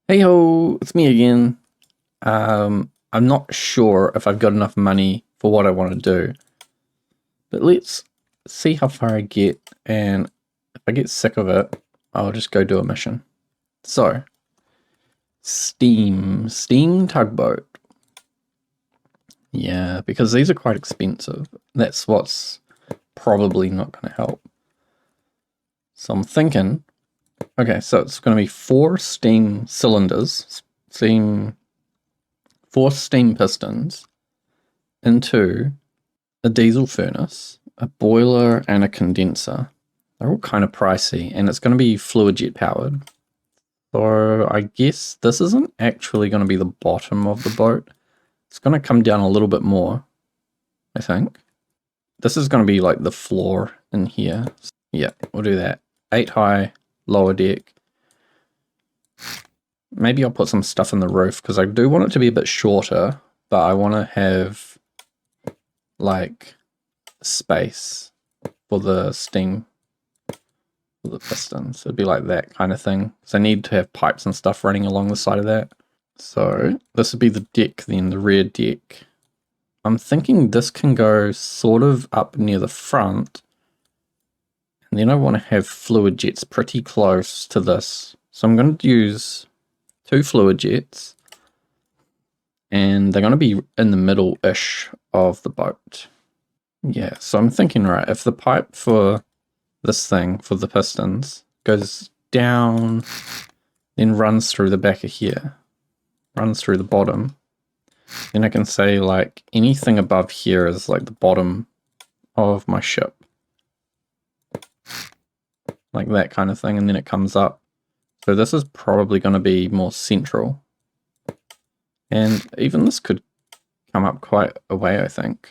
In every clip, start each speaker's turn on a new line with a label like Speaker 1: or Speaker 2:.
Speaker 1: Hey ho, it's me again. I'm not sure if I've got enough money for what I want to do, but let's see how far I get, and if I get sick of it, I'll just go do a mission. So, Steam tugboat. Yeah, because these are quite expensive. That's what's probably not going to help. So I'm thinking, okay, so it's going to be 4 steam cylinders, four steam pistons into a diesel furnace, a boiler, and a condenser. They're all kind of pricey, and it's going to be fluid jet powered. So I guess this isn't actually going to be the bottom of the boat. It's going to come down a little bit more, I think. This is going to be like the floor in here. Yeah, we'll do that. 8 high, lower deck. Maybe I'll put some stuff in the roof, because I do want it to be a bit shorter, but I want to have like space for the steam, for the pistons. It'd be like that kind of thing. So I need to have pipes and stuff running along the side of that. So this would be the deck then, the rear deck. I'm thinking this can go sort of up near the front. And then I want to have fluid jets pretty close to this. So I'm going to use 2 fluid jets. And they're going to be in the middle-ish of the boat. Yeah, so I'm thinking, right, if the pipe for this thing, for the pistons, goes down, then runs through the back of here, runs through the bottom, then I can say, like, anything above here is, like, the bottom of my ship. Like that kind of thing, and then it comes up. So this is probably going to be more central. And even this could come up quite a way, I think.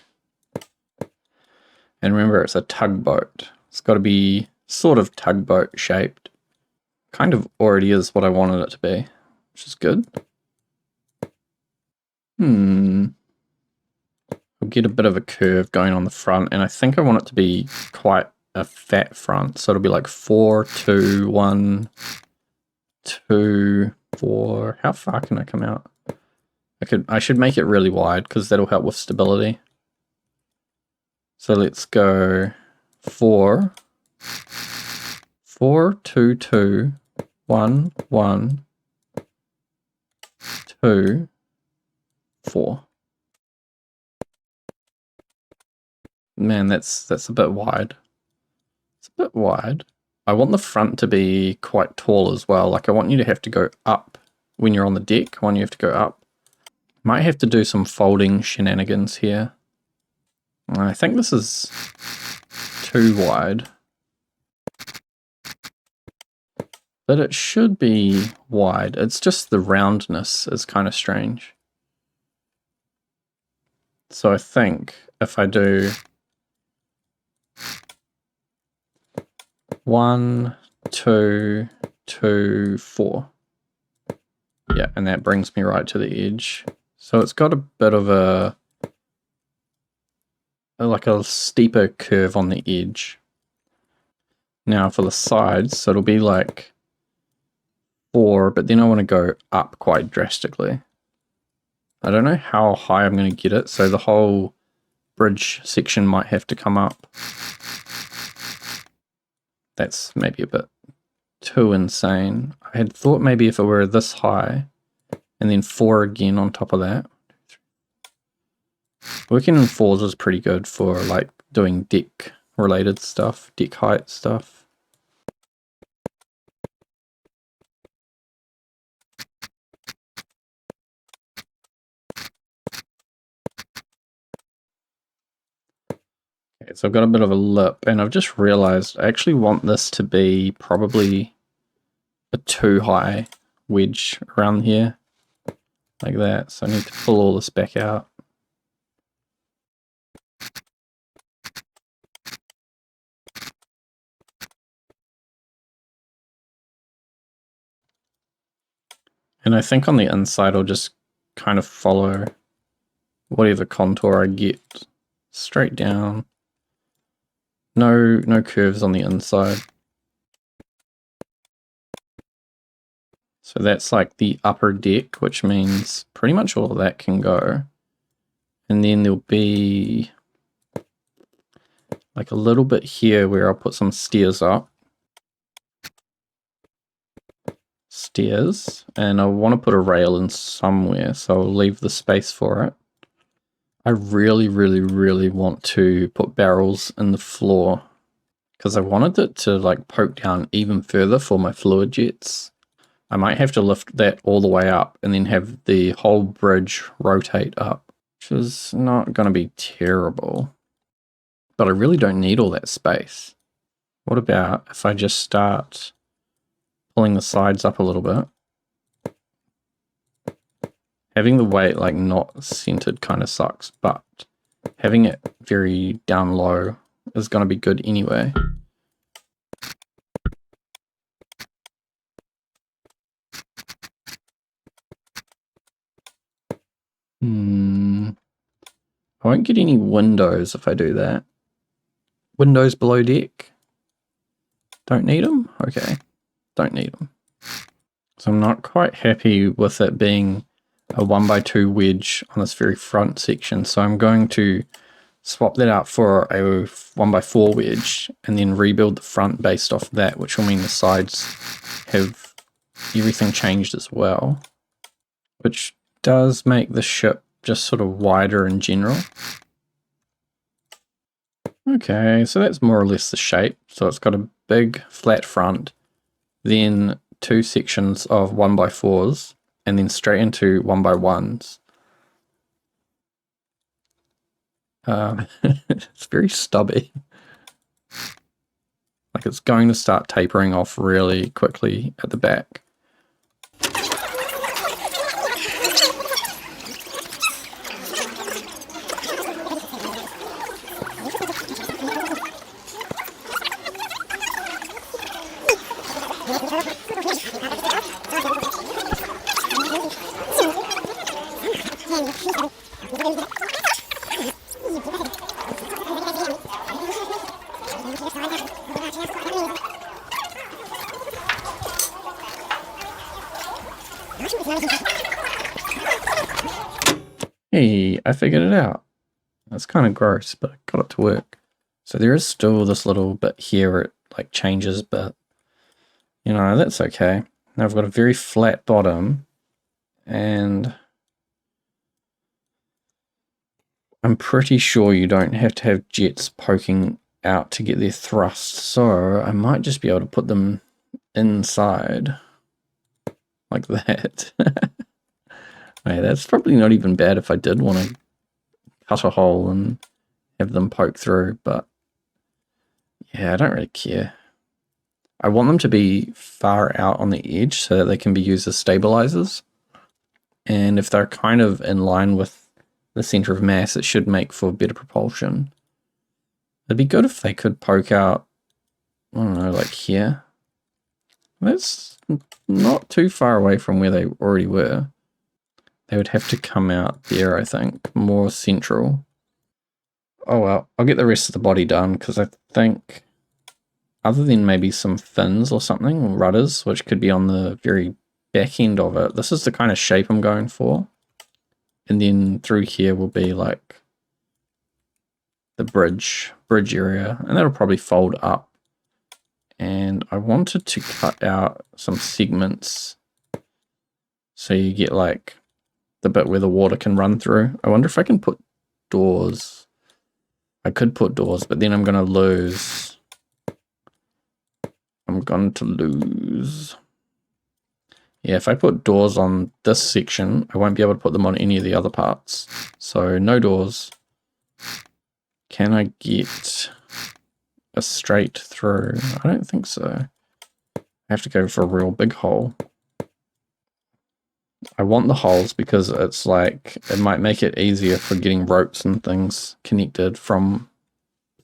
Speaker 1: And remember, it's a tugboat. It's got to be sort of tugboat shaped. Kind of already is what I wanted it to be, which is good. I'll get a bit of a curve going on the front, and I think I want it to be quite a fat front. So it'll be like 4, 2, 1, 2, 4. How far can I come out? I should make it really wide, because that'll help with stability. So let's go 4, 4, 2, 2, 1, 1, 2, 4. Man, that's a bit wide. It's a bit wide. I want the front to be quite tall as well. Like, I want you to have to go up when you're on the deck. I want you to have to go up. Might have to do some folding shenanigans here. I think this is too wide. But it should be wide. It's just the roundness is kind of strange. So I think if I do 1, 2, 2, 4. Yeah, and that brings me right to the edge. So it's got a bit of like a steeper curve on the edge. Now for the sides, so it'll be like 4, but then I want to go up quite drastically. I don't know how high I'm going to get it, so the whole bridge section might have to come up. That's maybe a bit too insane. I had thought maybe if it were this high, and then 4 again on top of that. Working in 4s is pretty good for like doing deck related stuff, deck height stuff. Okay, so I've got a bit of a lip, and I've just realized I actually want this to be probably a 2 high wedge around here, like that. So I need to pull all this back out. And I think on the inside I'll just kind of follow whatever contour I get straight down. No curves on the inside. So that's like the upper deck, which means pretty much all of that can go. And then there'll be like a little bit here where I'll put some stairs up. Stairs. And I want to put a rail in somewhere, so I'll leave the space for it. I really, really, really want to put barrels in the floor because I wanted it to like poke down even further for my fluid jets. I might have to lift that all the way up and then have the whole bridge rotate up, which is not going to be terrible. But I really don't need all that space. What about if I just start pulling the sides up a little bit? Having the weight like not centered kind of sucks, but having it very down low is going to be good anyway. I won't get any windows if I do that. Windows below deck. Don't need them? Okay. Don't need them. So I'm not quite happy with it being a 1x2 wedge on this very front section. So I'm going to swap that out for a 1x4 wedge and then rebuild the front based off that, which will mean the sides have everything changed as well, which does make the ship just sort of wider in general. Okay, so that's more or less the shape. So it's got a big flat front, then two sections of 1x4s, and then straight into 1x1s. It's very stubby. Like it's going to start tapering off really quickly at the back. Hey, I figured it out. That's kind of gross, but I got it to work. So there is still this little bit here where it like changes, but you know, that's okay. Now I've got a very flat bottom and I'm pretty sure you don't have to have jets poking out to get their thrust. So I might just be able to put them inside like that. Hey, that's probably not even bad if I did want to cut a hole and have them poke through, but yeah, I don't really care. I want them to be far out on the edge so that they can be used as stabilizers. And if they're kind of in line with the center of mass, it should make for better propulsion. It'd be good if they could poke out, I don't know, like here. That's not too far away from where they already were. They would have to come out there, I think, more central. Oh well, I'll get the rest of the body done because I think, other than maybe some fins or something, or rudders, which could be on the very back end of it, this is the kind of shape I'm going for. And then through here will be like the bridge area, and that'll probably fold up. And I wanted to cut out some segments so you get like the bit where the water can run through. I wonder if I can put doors. I could put doors, but then I'm going to lose. Yeah, if I put doors on this section, I won't be able to put them on any of the other parts. So no doors. Can I get a straight through? I don't think so. I have to go for a real big hole. I want the holes because it's like, it might make it easier for getting ropes and things connected from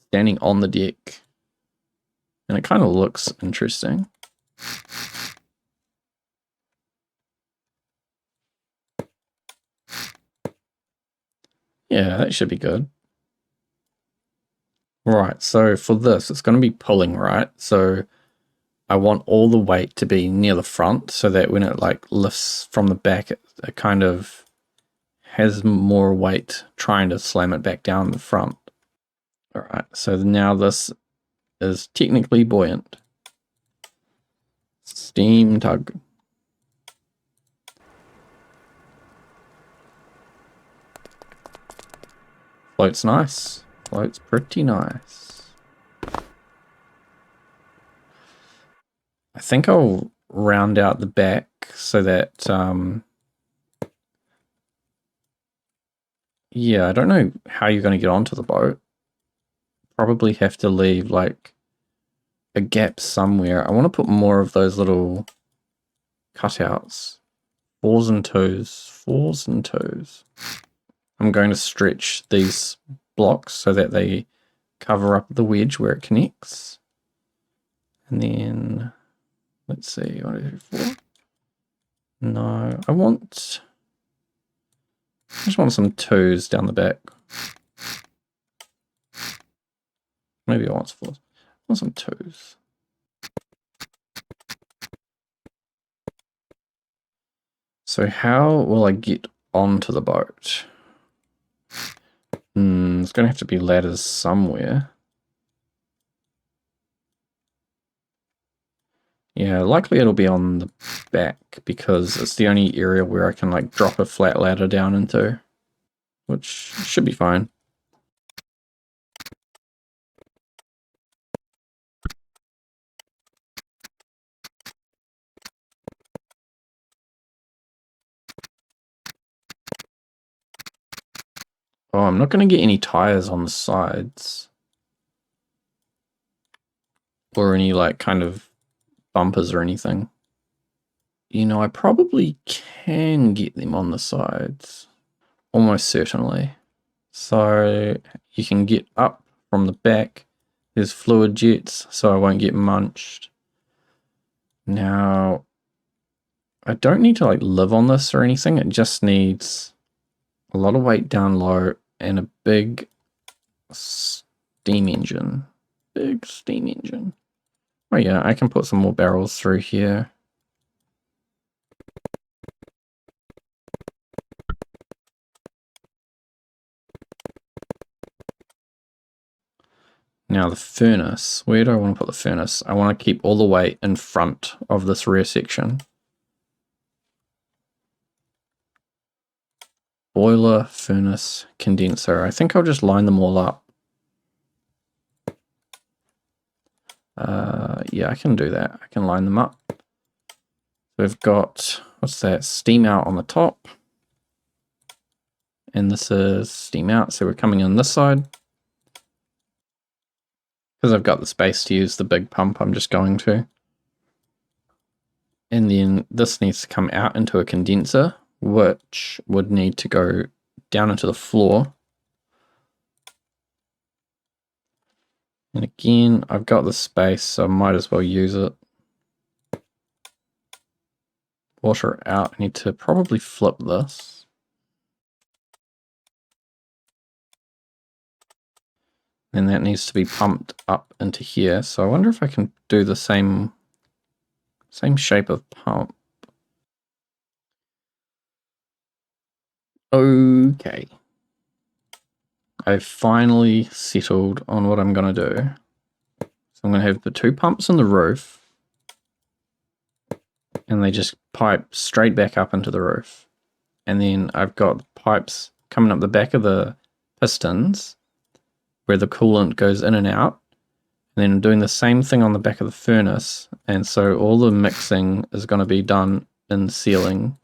Speaker 1: standing on the deck. And it kind of looks interesting. Yeah, that should be good. Right, so for this, it's going to be pulling, right? So I want all the weight to be near the front so that when it like lifts from the back, it kind of has more weight trying to slam it back down the front. All right, so now this is technically buoyant. Steam tug. Floats nice. Floats pretty nice. I think I'll round out the back so that, yeah, I don't know how you're going to get onto the boat. Probably have to leave like a gap somewhere. I want to put more of those little cutouts. 4s and 2s. 4s and 2s. I'm going to stretch these blocks so that they cover up the wedge where it connects. And then, let's see, 1, 2, 3, 4. No, I just want some 2s down the back. Maybe I want 4s. I want some 2s. So how will I get onto the boat? It's going to have to be ladders somewhere. Yeah, likely it'll be on the back because it's the only area where I can like drop a flat ladder down into, which should be fine. Oh, I'm not going to get any tires on the sides. Or any like kind of bumpers or anything. You know, I probably can get them on the sides. Almost certainly. So you can get up from the back. There's fluid jets, so I won't get munched. Now, I don't need to like live on this or anything. It just needs a lot of weight down low and a big steam engine. Big steam engine. Oh yeah, I can put some more barrels through here. Now the furnace, where do I want to put the furnace? I want to keep all the weight in front of this rear section. Boiler, furnace, condenser. I think I'll just line them all up. Yeah, I can do that. I can line them up. We've got, what's that? Steam out on the top. And this is steam out, so we're coming in this side. Because I've got the space to use the big pump, I'm just going to. And then this needs to come out into a condenser, which would need to go down into the floor. And again, I've got the space, so I might as well use it. Water out. I need to probably flip this. And that needs to be pumped up into here. So I wonder if I can do the same shape of pump. Okay. I've finally settled on what I'm going to do. So I'm going to have the 2 pumps in the roof. And they just pipe straight back up into the roof. And then I've got pipes coming up the back of the pistons where the coolant goes in and out. And then I'm doing the same thing on the back of the furnace. And so all the mixing is going to be done in sealing.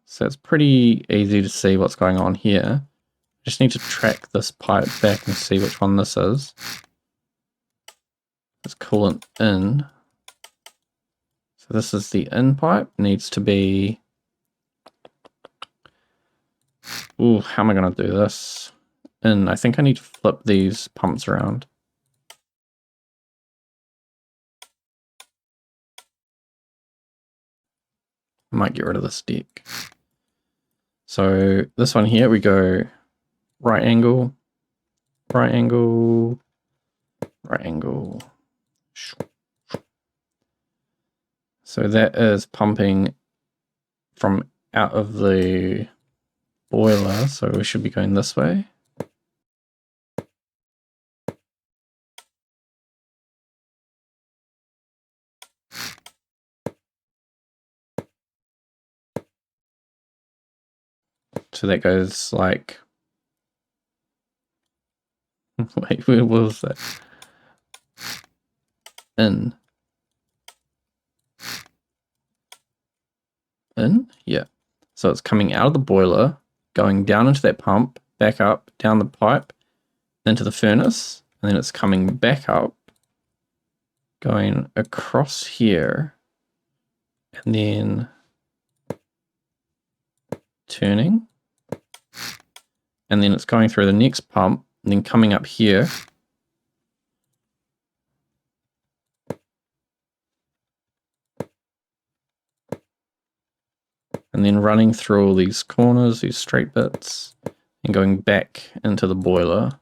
Speaker 1: So it's pretty easy to see what's going on here. Just need to track this pipe back and see which one this is. It's coolant in. So this is the in pipe. Needs to be... Ooh, how am I going to do this? In. I think I need to flip these pumps around. I might get rid of this deck. So this one here, we go right angle, right angle. So that is pumping from out of the boiler, so we should be going this way. So that goes like, wait, where was that? In. Yeah. So it's coming out of the boiler, going down into that pump, back up, down the pipe, into the furnace, and then it's coming back up, going across here, and then turning, and then it's going through the next pump, and then coming up here, and then running through all these corners, these straight bits, and going back into the boiler.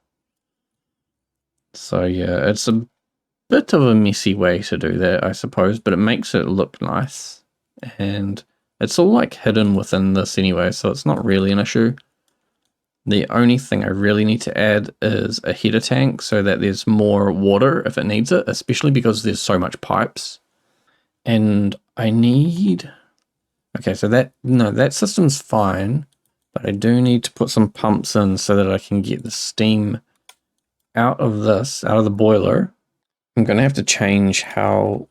Speaker 1: So yeah, it's a bit of a messy way to do that, I suppose, but it makes it look nice. And it's all like hidden within this anyway, so it's not really an issue. The only thing I really need to add is a header tank so that there's more water if it needs it, especially because there's so much pipes. And I need... Okay, so that system's fine, but I do need to put some pumps in so that I can get the steam out of the boiler. I'm going to have to change how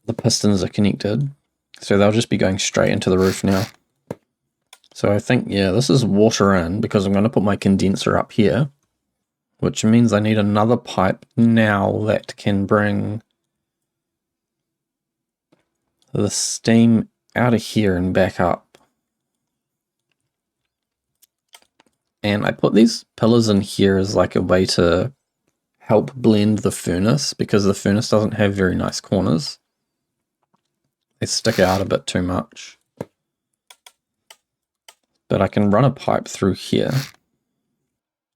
Speaker 1: the pistons are connected, so they'll just be going straight into the roof now. So I think, yeah, this is water in because I'm going to put my condenser up here, which means I need another pipe now that can bring the steam out of here and back up. And I put these pillars in here as like a way to help blend the furnace because the furnace doesn't have very nice corners. They stick out a bit too much. But I can run a pipe through here.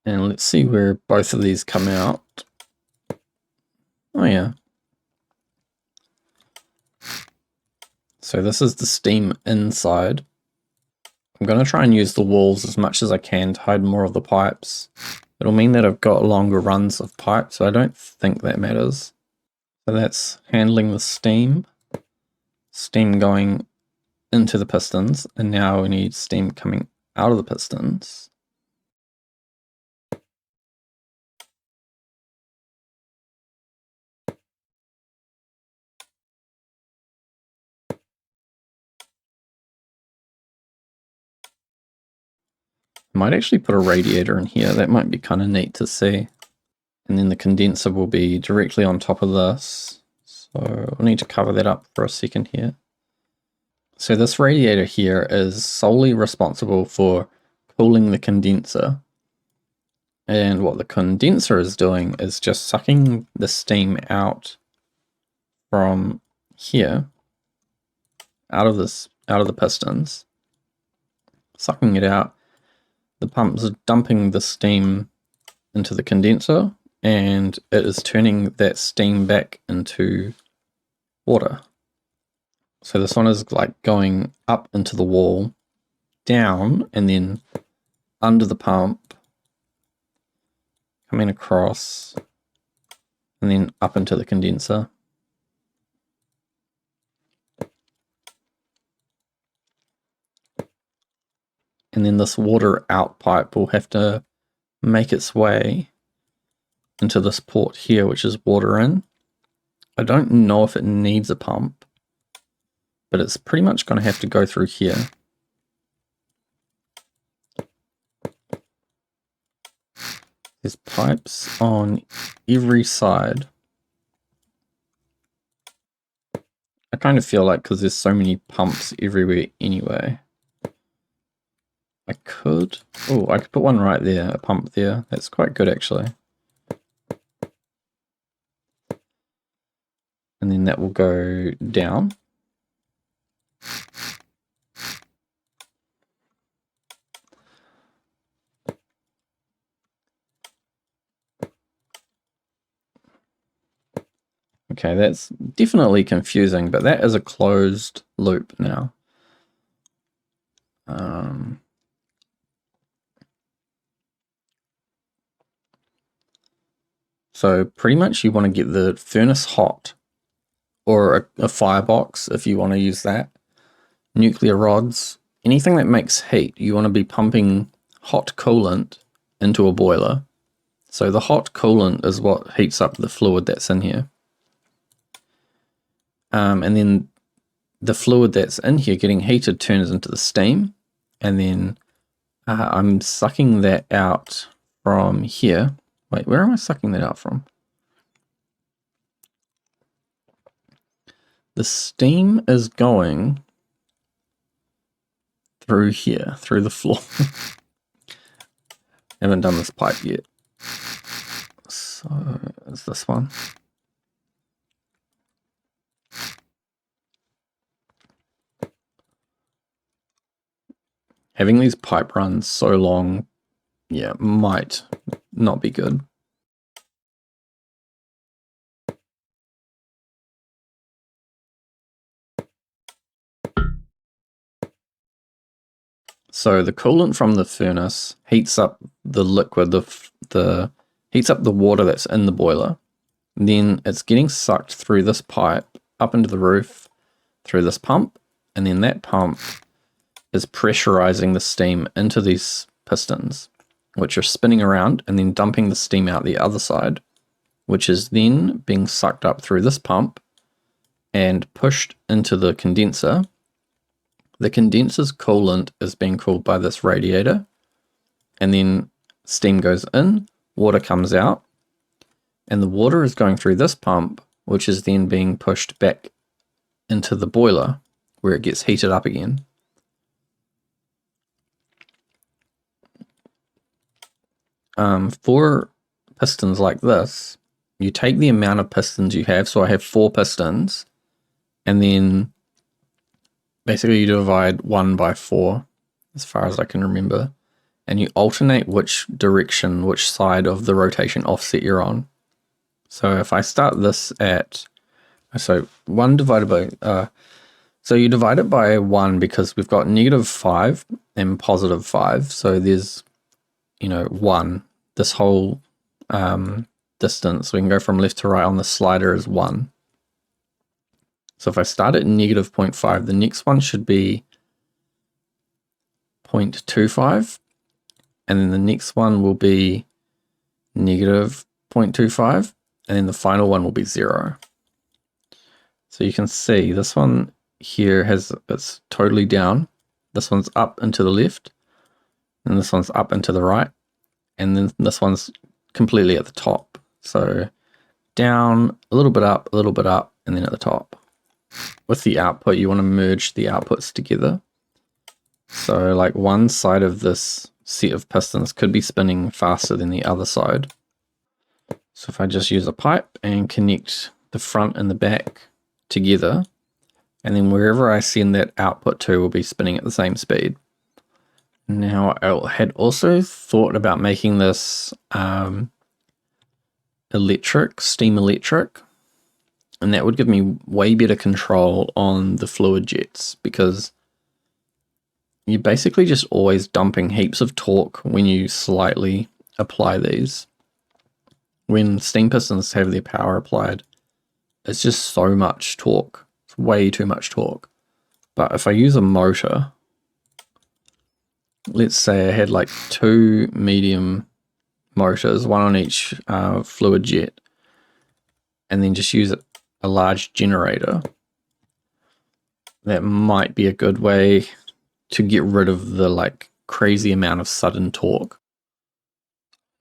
Speaker 1: And let's see where both of these come out. Oh yeah. So this is the steam inside. I'm going to try and use the walls as much as I can to hide more of the pipes. It'll mean that I've got longer runs of pipe, so I don't think that matters. So that's handling the steam. Steam going into the pistons, and now we need steam coming out of the pistons. I might actually put a radiator in here. That might be kind of neat to see. And then the condenser will be directly on top of this. So I'll need to cover that up for a second here. So this radiator here is solely responsible for cooling the condenser. And what the condenser is doing is just sucking the steam out from here, out of the pistons, sucking it out. The pump's dumping the steam into the condenser, and it is turning that steam back into water. So this one is like going up into the wall, down, and then under the pump, coming across, and then up into the condenser. And then this water out pipe will have to make its way into this port here, which is water in. I don't know if it needs a pump, but it's pretty much going to have to go through here. There's pipes on every side. I kind of feel like because there's so many pumps everywhere anyway. I could put one right there, a pump there. That's quite good actually. And then that will go down. Okay, that's definitely confusing, but that is a closed loop now. So pretty much you want to get the furnace hot, or a firebox if you want to use that. Nuclear rods, anything that makes heat, you want to be pumping hot coolant into a boiler. So the hot coolant is what heats up the fluid that's in here. And then the fluid that's in here getting heated turns into the steam. And then I'm sucking that out from here. Wait, where am I sucking that out from? The steam is going through here, through the floor. Haven't done this pipe yet. So it's this one. Having these pipe runs so long, yeah, might not be good. So the coolant from the furnace heats up the liquid, heats up the water that's in the boiler. And then it's getting sucked through this pipe up into the roof through this pump, and then that pump is pressurizing the steam into these pistons, which are spinning around and then dumping the steam out the other side, which is then being sucked up through this pump and pushed into the condenser. The condenser's coolant is being cooled by this radiator, and then steam goes in, water comes out, and the water is going through this pump, which is then being pushed back into the boiler where it gets heated up again. For pistons like this, you take the amount of pistons you have. So I have 4 pistons, and then basically you divide 1 by 4 as far as I can remember, and you alternate which direction, which side of the rotation offset you're on. So if I start this at, so 1 divided by, so you divide it by 1 because we've got -5 and +5. So there's, 1, this whole distance. We can go from left to right on the slider is 1. So if I start at -0.5, the next one should be 0.25. And then the next one will be -0.25. And then the final one will be 0. So you can see this one here it's totally down. This one's up and to the left. And this one's up and to the right. And then this one's completely at the top. So down, a little bit up, and then at the top. With the output, you want to merge the outputs together. So like one side of this set of pistons could be spinning faster than the other side. So if I just use a pipe and connect the front and the back together, and then wherever I send that output to will be spinning at the same speed. Now I had also thought about making this steam electric, and that would give me way better control on the fluid jets, because you're basically just always dumping heaps of torque when you slightly apply these. When steam pistons have their power applied, it's just so much torque. It's way too much torque. But if I use a motor, let's say I had like 2 medium motors, 1 on each fluid jet, and then just use a large generator, that might be a good way to get rid of the like crazy amount of sudden torque.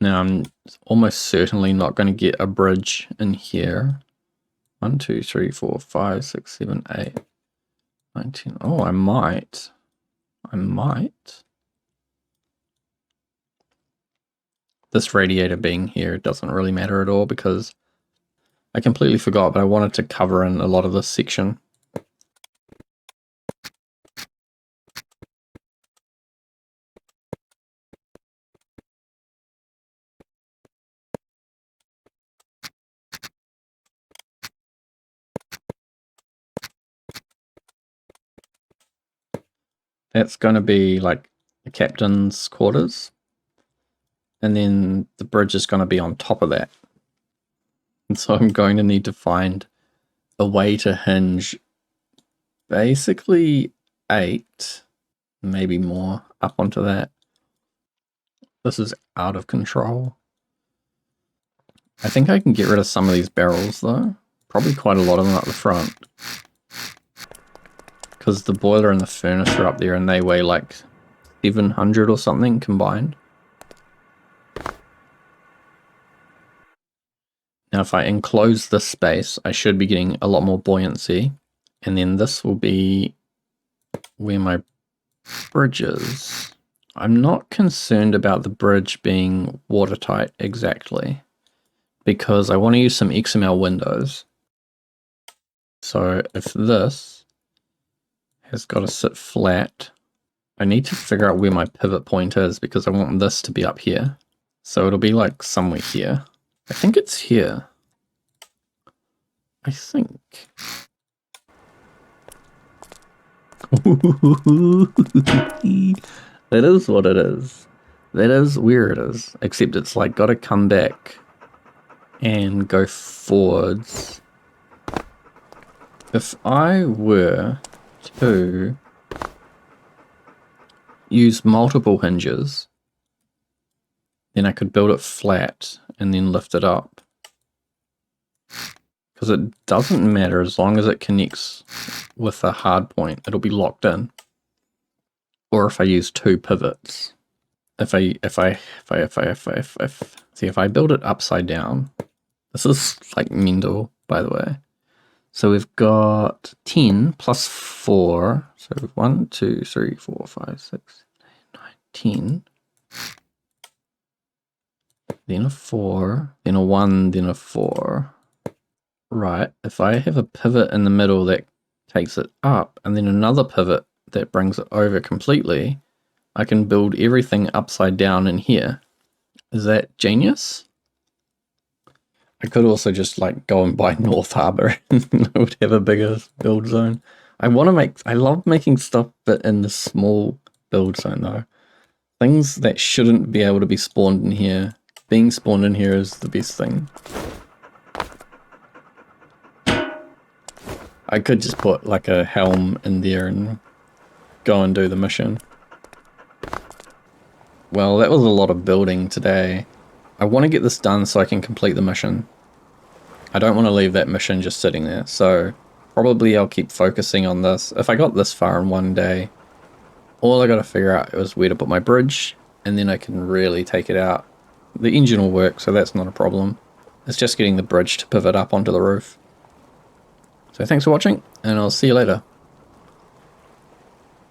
Speaker 1: Now I'm almost certainly not going to get a bridge in here. 1, 2, 3, 4, 5, 6, 7, 8, 9, 10. Oh, I might. This radiator being here doesn't really matter at all, because I completely forgot, but I wanted to cover in a lot of this section. That's going to be like the captain's quarters. And then the bridge is going to be on top of that. And so I'm going to need to find a way to hinge basically 8, maybe more, up onto that. This is out of control. I think I can get rid of some of these barrels though. Probably quite a lot of them up the front. Because the boiler and the furnace are up there and they weigh like 700 or something combined. Now if I enclose this space, I should be getting a lot more buoyancy. And then this will be where my bridge is. I'm not concerned about the bridge being watertight exactly, because I want to use some XML windows. So if this has got to sit flat, I need to figure out where my pivot point is, because I want this to be up here. So it'll be like somewhere here. I think it's here. I think. That is what it is. That is where it is. Except it's like got to come back and go forwards. If I were to use multiple hinges, then I could build it flat and then lift it up. Because it doesn't matter as long as it connects with a hard point, it'll be locked in. Or if I use 2 pivots. If I build it upside down, this is like mental, by the way. So we've got 10 plus 4, so 1, 2, 3, 4, 5, 6, 8, 9, 10. Then a 4, then a 1, then a 4. Right, if I have a pivot in the middle that takes it up, and then another pivot that brings it over completely, I can build everything upside down in here. Is that genius? I could also just like go and buy North Harbour and I would have a bigger build zone. I love making stuff fit in the small build zone though. Things that shouldn't be able to be spawned in here, being spawned in here is the best thing. I could just put like a helm in there and go and do the mission. Well, that was a lot of building today. I want to get this done so I can complete the mission. I don't want to leave that mission just sitting there, so probably I'll keep focusing on this. If I got this far in one day, all I got to figure out is where to put my bridge, and then I can really take it out. The engine will work, so that's not a problem. It's just getting the bridge to pivot up onto the roof. So thanks for watching, and I'll see you later.